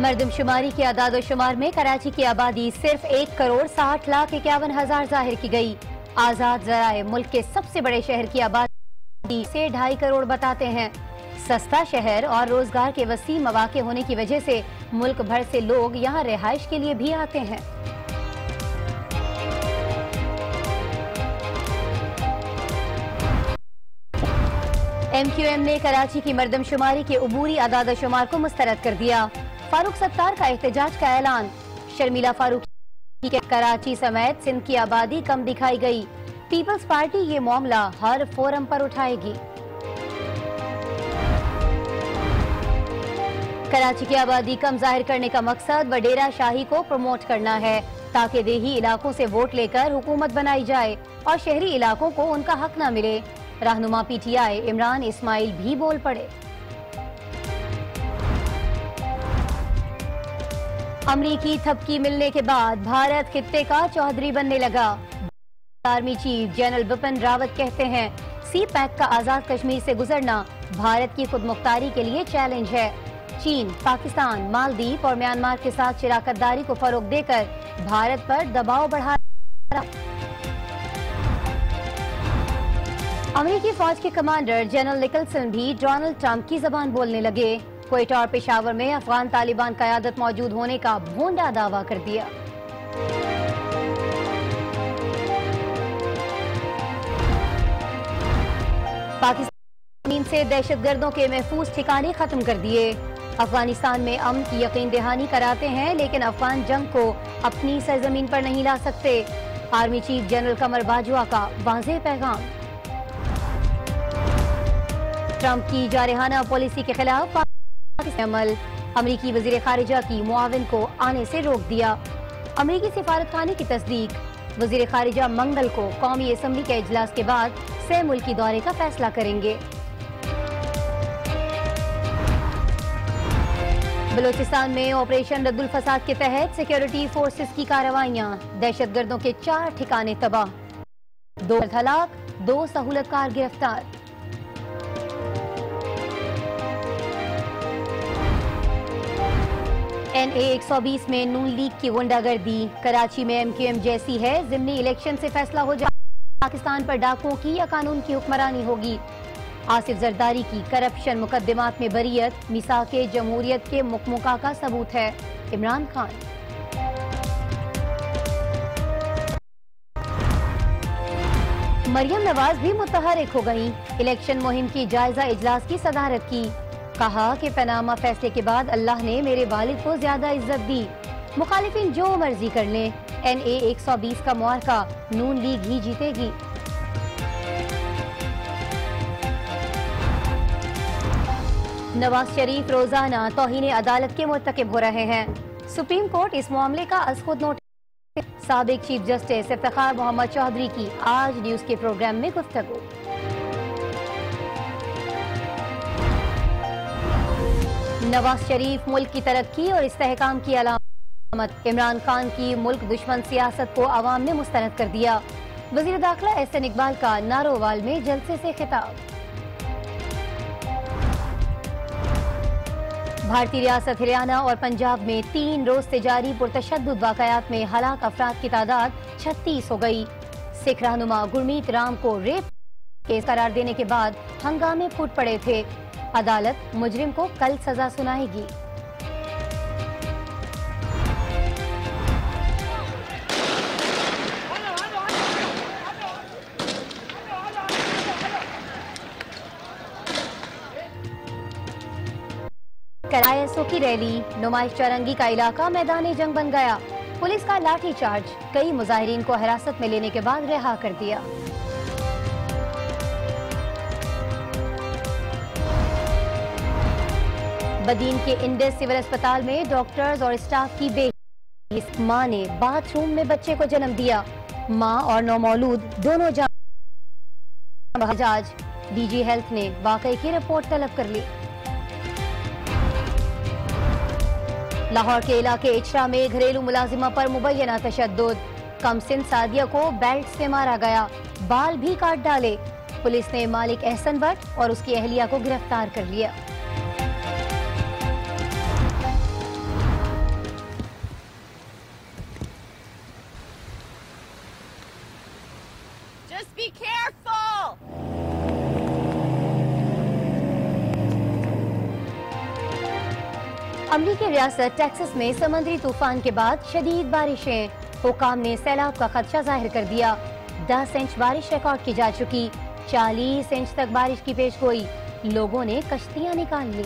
मरदमशुमारी के आदादोशुमार में कराची की आबादी सिर्फ 1,60,51,000 जाहिर की गई। आजाद जराए मुल्क के सबसे बड़े शहर की आबादी से 2.5 करोड़ बताते हैं। सस्ता शहर और रोजगार के वसी मौके होने की वजह से मुल्क भर से लोग यहाँ रिहाइश के लिए भी आते हैं। MQM ने कराची की मरदमशुमारी के उबूरी आदादोशुमार को मुस्तरद कर दिया। फारूक सत्तार का एहतजाज का ऐलान। शर्मिला फारूकी के कराची समेत सिंध की आबादी कम दिखाई गई। पीपल्स पार्टी ये मामला हर फोरम पर उठाएगी। कराची की आबादी कम जाहिर करने का मकसद वडेरा शाही को प्रमोट करना है ताकि देही इलाकों से वोट लेकर हुकूमत बनाई जाए और शहरी इलाकों को उनका हक न मिले। रहनुमा PTI इमरान इस्माइल भी बोल पड़े। अमरीकी थपकी मिलने के बाद भारत खित्ते का चौधरी बनने लगा। Army chief general Bipin Rawat कहते हैं CPEC का आजाद कश्मीर से गुजरना भारत की खुदमुख्तारी के लिए चैलेंज है। चीन, पाकिस्तान, मालदीव और म्यांमार के साथ शराकतदारी को फरोग देकर भारत पर दबाव बढ़ा रहा। अमेरिकी फौज के कमांडर जनरल निकलसन भी डोनाल्ड ट्रंप की जबान बोलने लगे। क्वेटा और पेशावर में अफगान तालिबान क़यादत मौजूद होने का भोंडा दावा कर दिया। पाकिस्तान से दहशतगर्दों के महफूज ठिकाने खत्म कर दिए। अफगानिस्तान में अमन की यकीन दहानी कराते हैं लेकिन अफगान जंग को अपनी सरजमीन पर नहीं ला सकते। आर्मी चीफ जनरल कमर बाजवा का वाज़ेह पैगाम। ट्रंप की जारहाना पॉलिसी के खिलाफ अमल। अमरीकी वजीर खारिजा की मुआविन को आने से रोक दिया। अमरीकी सिफारतखाने की तस्दीक। वजीर खारिजा मंगल को कौमी असम्बली के इजलास के बाद सह मुल्की दौरे का फैसला करेंगे। बलोचिस्तान में ऑपरेशन रद्दुल फसाद के तहत सिक्योरिटी फोर्सेस की कार्रवाइयां। दहशतगर्दों के 4 ठिकाने तबाह। 2 हलाक, 2 सहूलतकार गिरफ्तार। NA 120 में नून लीग की गुंडागर्दी। कराची में MQM जैसी है, जिमनी इलेक्शन से फैसला हो जाए पाकिस्तान पर डाकुओं की या कानून की हुक्मरानी होगी। आसिफ जरदारी की करप्शन मुकदमात में बरीयत मिसाके जमहूरियत के मुकमुका का सबूत है। इमरान खान। मरियम नवाज भी मुतहरिक हो गई। इलेक्शन मुहिम की जायजा इजलास की सदारत की। कहा कि पनामा फैसले के बाद अल्लाह ने मेरे वालिद को ज्यादा इज्जत दी। मुखालिफिन जो मर्जी कर लें, NA 120 का मुआरका नून लीग ही जीतेगी। नवाज शरीफ रोजाना तौहीन अदालत के मुर्तकिब हो रहे हैं। सुप्रीम कोर्ट इस मामले का अज खुद नोटिस। साबिक चीफ जस्टिस इफ्तिखार मोहम्मद चौधरी की आज न्यूज के प्रोग्राम में गुफ्तगू। नवाज शरीफ मुल्क की तरक्की और इस्तेहकाम की अलामत। इमरान खान की मुल्क दुश्मन सियासत को अवाम ने मुस्तरद कर दिया। वजीर दाखिला SN इकबाल का नारोवाल में जलसे से खिताब। भारतीय रियासत हरियाणा और पंजाब में 3 रोज से जारी पुरतशद्दुद वाकयात में हलाक अफराद की तादाद 36 हो गई। सिख रहनुमा गुरमीत राम को रेप केस करार देने के बाद हंगामे फूट पड़े थे। अदालत मुजरिम को कल सजा सुनाएगी। ISO की रैली। नुमाइश चौरंगी का इलाका मैदान जंग बन गया। पुलिस का लाठीचार्ज। कई मुजाहिरीन को हिरासत में लेने के बाद रिहा कर दिया। बदीन के इंडस सिविल अस्पताल में डॉक्टर्स और स्टाफ की बेइज्जती। मां ने बाथरूम में बच्चे को जन्म दिया। मां और नौमौलूद दोनों जांच। DG हेल्थ ने वाकई की रिपोर्ट तलब कर ली। लाहौर के इलाके इचरा में घरेलू मुलाजिमा पर मुबैना तशद्दुद। कमसिन सादिया को बेल्ट से मारा गया, बाल भी काट डाले। पुलिस ने मालिक एहसन भट्ट और उसकी अहलिया को गिरफ्तार कर लिया। Just be careful! अमेरिकी रियासत टेक्सास में समुद्री तूफान के बाद शदीद बारिशें, हुकाम ने सैलाब का खदशा जाहिर कर दिया। 10 इंच बारिश रिकॉर्ड की जा चुकी, 40 इंच तक बारिश की पेशगोई, लोगों ने कश्तियां निकाल ली।